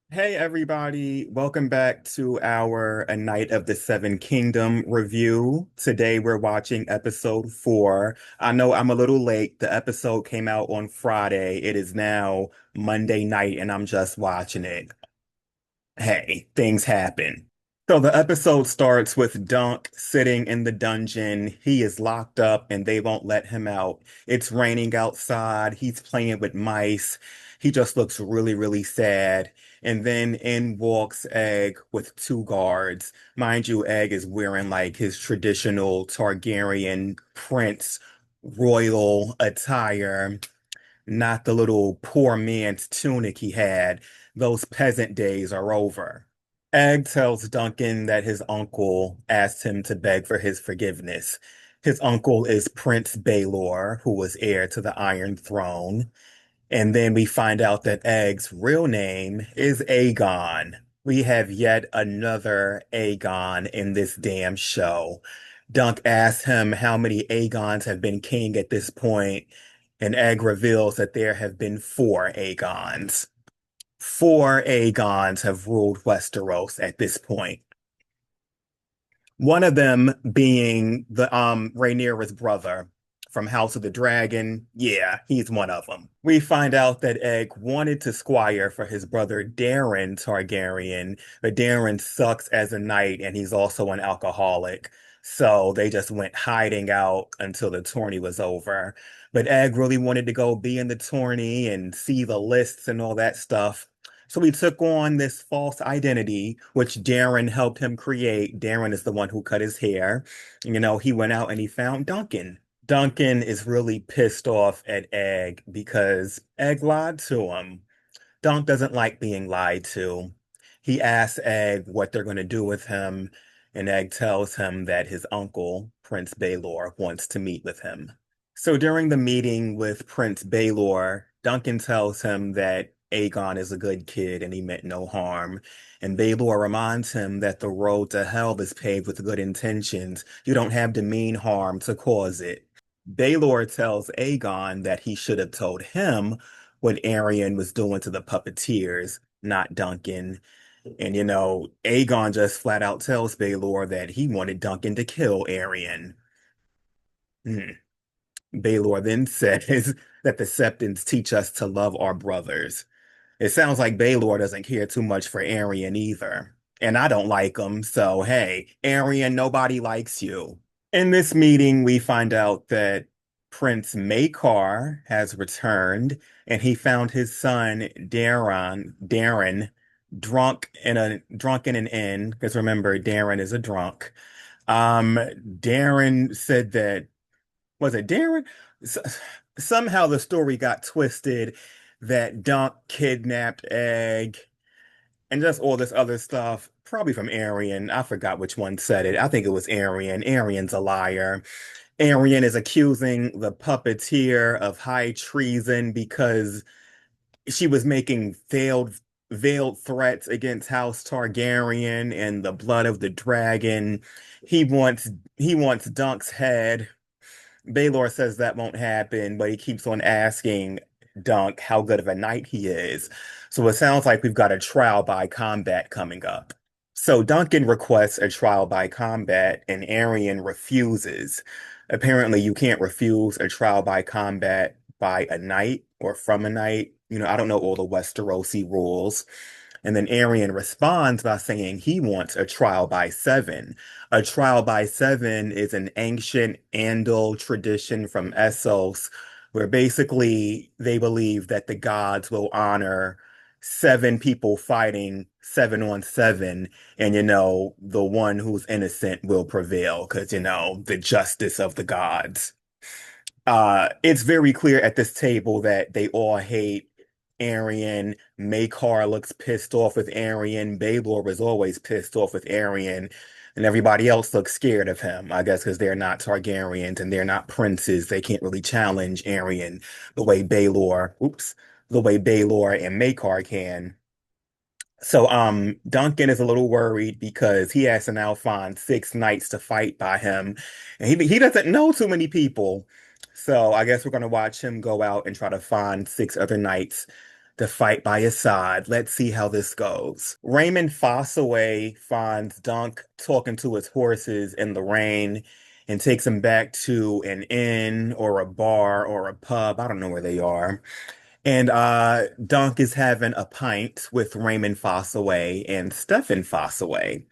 Hey everybody, welcome back to our A Night of the Seven Kingdom review. Today we're watching episode 4. I know I'm a little late. The episode came out on Friday. It is now Monday night and I'm just watching it. Hey, things happen. So the episode starts with Dunk sitting in the dungeon. He is locked up and they won't let him out. It's raining outside. He's playing with mice. He just looks really, really sad. And then in walks Egg with two guards. Mind you, Egg is wearing like his traditional Targaryen prince royal attire, not the little poor man's tunic he had. Those peasant days are over. Egg tells Duncan that his uncle asked him to beg for his forgiveness. His uncle is Prince Baelor, who was heir to the Iron Throne. And then we find out that Egg's real name is Aegon. We have yet another Aegon in this damn show. Dunk asks him how many Aegons have been king at this point, and Egg reveals that there have been four Aegons. Four Aegons have ruled Westeros at this point. One of them being the Rhaenyra's brother from House of the Dragon. Yeah, he's one of them. We find out that Egg wanted to squire for his brother Daeron Targaryen, but Daeron sucks as a knight and he's also an alcoholic. So they just went hiding out until the tourney was over. But Egg really wanted to go be in the tourney and see the lists and all that stuff. So he took on this false identity, which Darren helped him create. Darren is the one who cut his hair. He went out and he found Duncan. Duncan is really pissed off at Egg because Egg lied to him. Dunk doesn't like being lied to. He asks Egg what they're going to do with him, and Egg tells him that his uncle, Prince Baelor, wants to meet with him. So during the meeting with Prince Baelor, Duncan tells him that Aegon is a good kid and he meant no harm. And Baelor reminds him that the road to hell is paved with good intentions. You don't have to mean harm to cause it. Baelor tells Aegon that he should have told him what Arian was doing to the puppeteers, not Duncan. And Aegon just flat out tells Baelor that he wanted Duncan to kill Arian. Hmm. Baelor then says that the Septons teach us to love our brothers. It sounds like Baelor doesn't care too much for Arian either. And I don't like him, so hey, Arian, nobody likes you. In this meeting, we find out that Prince Maekar has returned and he found his son Darren drunk in an inn, because remember, Darren is a drunk. Um, Darren said that was it Darren? S Somehow the story got twisted that Dunk kidnapped Egg and just all this other stuff, probably from Arian. I forgot which one said it. I think it was Arian. Arian's a liar. Arian is accusing the puppeteer of high treason because she was making veiled threats against House Targaryen and the blood of the dragon. He wants he wants Dunk's head. Baelor says that won't happen, but he keeps on asking Dunk how good of a knight he is. So it sounds like we've got a trial by combat coming up. So Duncan requests a trial by combat, and Arian refuses. Apparently, you can't refuse a trial by combat by a knight or from a knight. I don't know all the Westerosi rules. And then Arian responds by saying he wants a trial by seven. A trial by seven is an ancient Andal tradition from Essos, where basically they believe that the gods will honor seven people fighting 7 on 7, and the one who's innocent will prevail because the justice of the gods. It's very clear at this table that they all hate Arian. Maekar looks pissed off with Arian. Baelor was always pissed off with Arian. And everybody else looks scared of him, I guess, because they're not Targaryens and they're not princes. They can't really challenge Arian the way Baelor and Maekar can. So, Duncan is a little worried because he has to now find 6 knights to fight by him, and he doesn't know too many people. So, I guess we're gonna watch him go out and try to find 6 other knights to fight by his side. Let's see how this goes. Raymond Fossaway finds Dunk talking to his horses in the rain and takes him back to an inn or a bar or a pub. I don't know where they are. And Dunk is having a pint with Raymond Fossaway and Stefan Fossaway.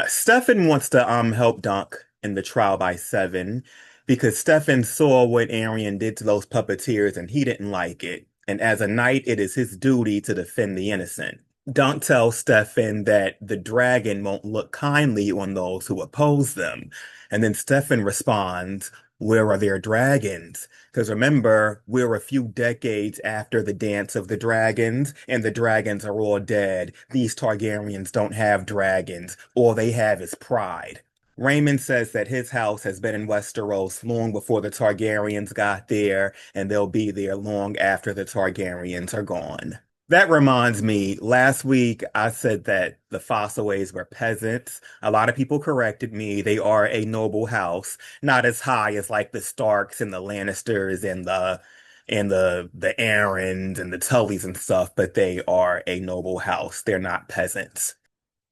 Stefan wants to help Dunk in the trial by seven because Stefan saw what Arian did to those puppeteers and he didn't like it. And as a knight, it is his duty to defend the innocent. Dunk tells Stefan that the dragon won't look kindly on those who oppose them. And then Stefan responds, "Where are their dragons?" Because remember, we're a few decades after the Dance of the Dragons, and the dragons are all dead. These Targaryens don't have dragons. All they have is pride. Raymond says that his house has been in Westeros long before the Targaryens got there, and they'll be there long after the Targaryens are gone. That reminds me, last week I said that the Fossaways were peasants. A lot of people corrected me. They are a noble house, not as high as like the Starks and the Lannisters and the Aarons and the Tullys and stuff, but they are a noble house. They're not peasants.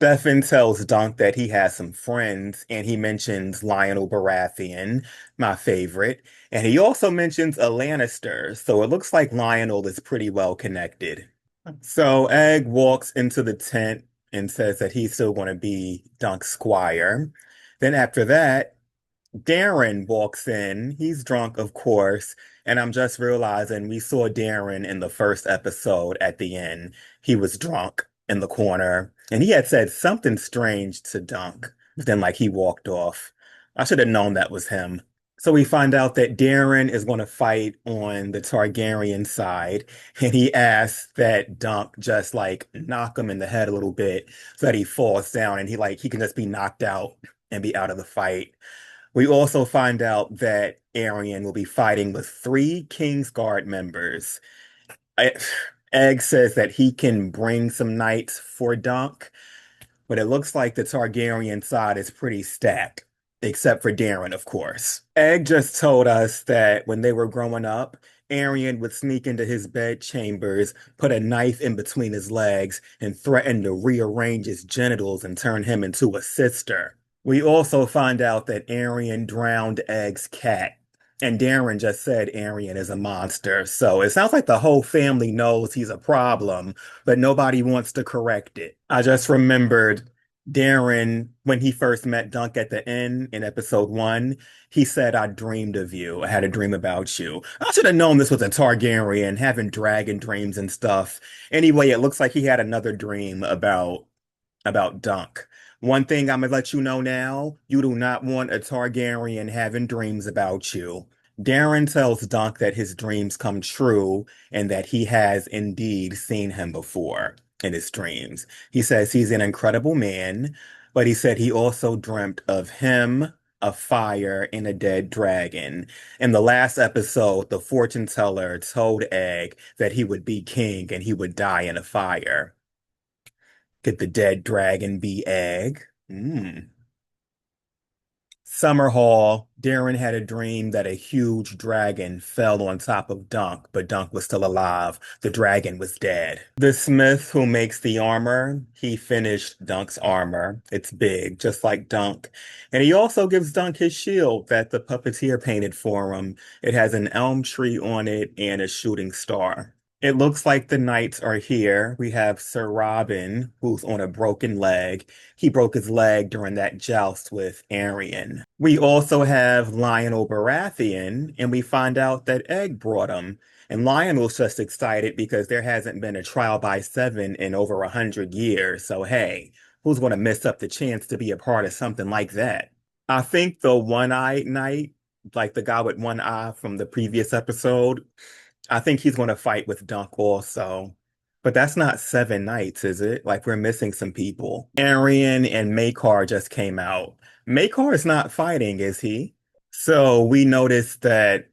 Stefan tells Dunk that he has some friends, and he mentions Lionel Baratheon, my favorite, and he also mentions a Lannister, so it looks like Lionel is pretty well connected. So Egg walks into the tent and says that he's still going to be Dunk's squire. Then after that, Darren walks in. He's drunk, of course, and I'm just realizing we saw Darren in the first episode at the end. He was drunk in the corner, and he had said something strange to Dunk. Then, like, he walked off. I should have known that was him. So we find out that Darren is going to fight on the Targaryen side, and he asks that Dunk just like knock him in the head a little bit so that he falls down and he can just be knocked out and be out of the fight. We also find out that Arian will be fighting with three Kingsguard members. I, Egg says that he can bring some knights for Dunk, but it looks like the Targaryen side is pretty stacked, except for Darren, of course. Egg just told us that when they were growing up, Arian would sneak into his bed chambers, put a knife in between his legs, and threaten to rearrange his genitals and turn him into a sister. We also find out that Arian drowned Egg's cat. And Darren just said Arian is a monster. So it sounds like the whole family knows he's a problem, but nobody wants to correct it. I just remembered Darren, when he first met Dunk at the inn in episode one, he said, "I dreamed of you. I had a dream about you." I should have known this was a Targaryen having dragon dreams and stuff. Anyway, it looks like he had another dream about Dunk. One thing I'm gonna let you know now, you do not want a Targaryen having dreams about you. Darren tells Dunk that his dreams come true and that he has indeed seen him before in his dreams. He says he's an incredible man, but he said he also dreamt of him, a fire, and a dead dragon. In the last episode, the fortune teller told Egg that he would be king and he would die in a fire. Could the dead dragon be Egg? Summerhall, Darren had a dream that a huge dragon fell on top of Dunk, but Dunk was still alive. The dragon was dead. The smith who makes the armor, he finished Dunk's armor. It's big, just like Dunk. And he also gives Dunk his shield that the puppeteer painted for him. It has an elm tree on it and a shooting star. It looks like the knights are here. We have Sir Robin, who's on a broken leg. He broke his leg during that joust with Arian. We also have Lionel Baratheon, and we find out that Egg brought him. And Lionel's just excited because there hasn't been a trial by seven in over 100 years. So hey, who's going to miss up the chance to be a part of something like that? I think the one-eyed knight, like the guy with one eye from the previous episode, I think he's going to fight with Dunk also. But that's not seven nights, is it? Like we're missing some people. Arian and Maekar just came out. Maekar is not fighting, is he? So we noticed that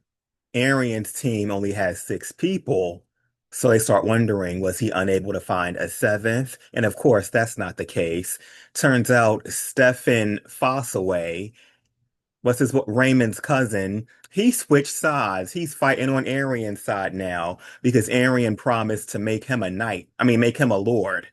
Arian's team only has six people. So they start wondering, was he unable to find a seventh? And of course, that's not the case. Turns out Stefan Fossaway Raymond's cousin, he switched sides. He's fighting on Aryen's side now because Aryen promised to make him a knight. I mean, make him a lord.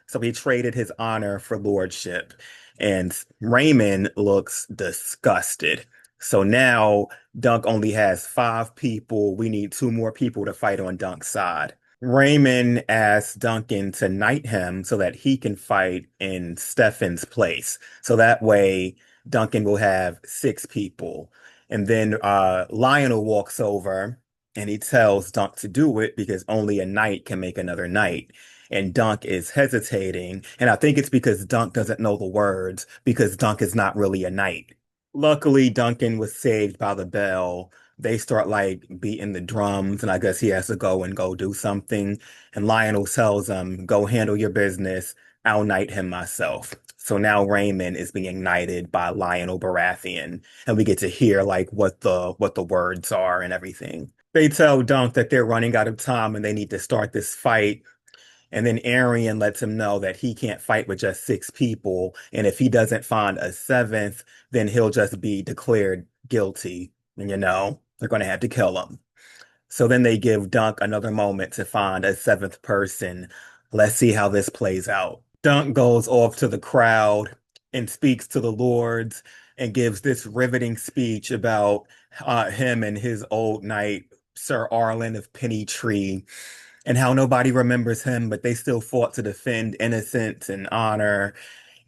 So he traded his honor for lordship. And Raymond looks disgusted. So now Dunk only has 5 people. We need 2 more people to fight on Dunk's side. Raymond asked Duncan to knight him so that he can fight in Stefan's place. So that way Duncan will have 6 people. And then Lionel walks over and he tells Dunk to do it because only a knight can make another knight. And Dunk is hesitating. And I think it's because Dunk doesn't know the words because Dunk is not really a knight. Luckily, Duncan was saved by the bell. They start like beating the drums, and I guess he has to go do something. And Lionel tells him, "Go handle your business. I'll knight him myself." So now Raymond is being knighted by Lionel Baratheon, and we get to hear like what the words are and everything. They tell Dunk that they're running out of time and they need to start this fight. And then Arian lets him know that he can't fight with just 6 people. And if he doesn't find a seventh, then he'll just be declared guilty. And they're going to have to kill him. So then they give Dunk another moment to find a seventh person. Let's see how this plays out. Dunk goes off to the crowd and speaks to the lords and gives this riveting speech about him and his old knight, Sir Arlen of Pennytree, and how nobody remembers him, but they still fought to defend innocence and honor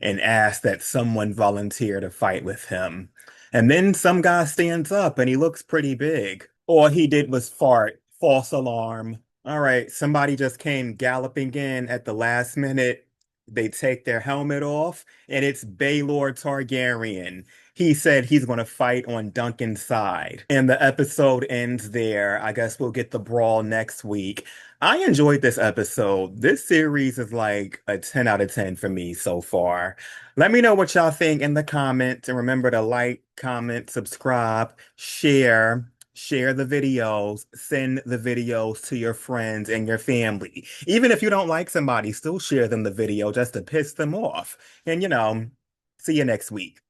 and asked that someone volunteer to fight with him. And then some guy stands up and he looks pretty big. All he did was fart. False alarm. All right, somebody just came galloping in at the last minute. They take their helmet off, and it's Baelor Targaryen. He said he's going to fight on Duncan's side. And the episode ends there. I guess we'll get the brawl next week. I enjoyed this episode. This series is like a 10 out of 10 for me so far. Let me know what y'all think in the comments, and remember to like, comment, subscribe, share the videos, send the videos to your friends and your family. Even if you don't like somebody, still share them the video just to piss them off. And see you next week.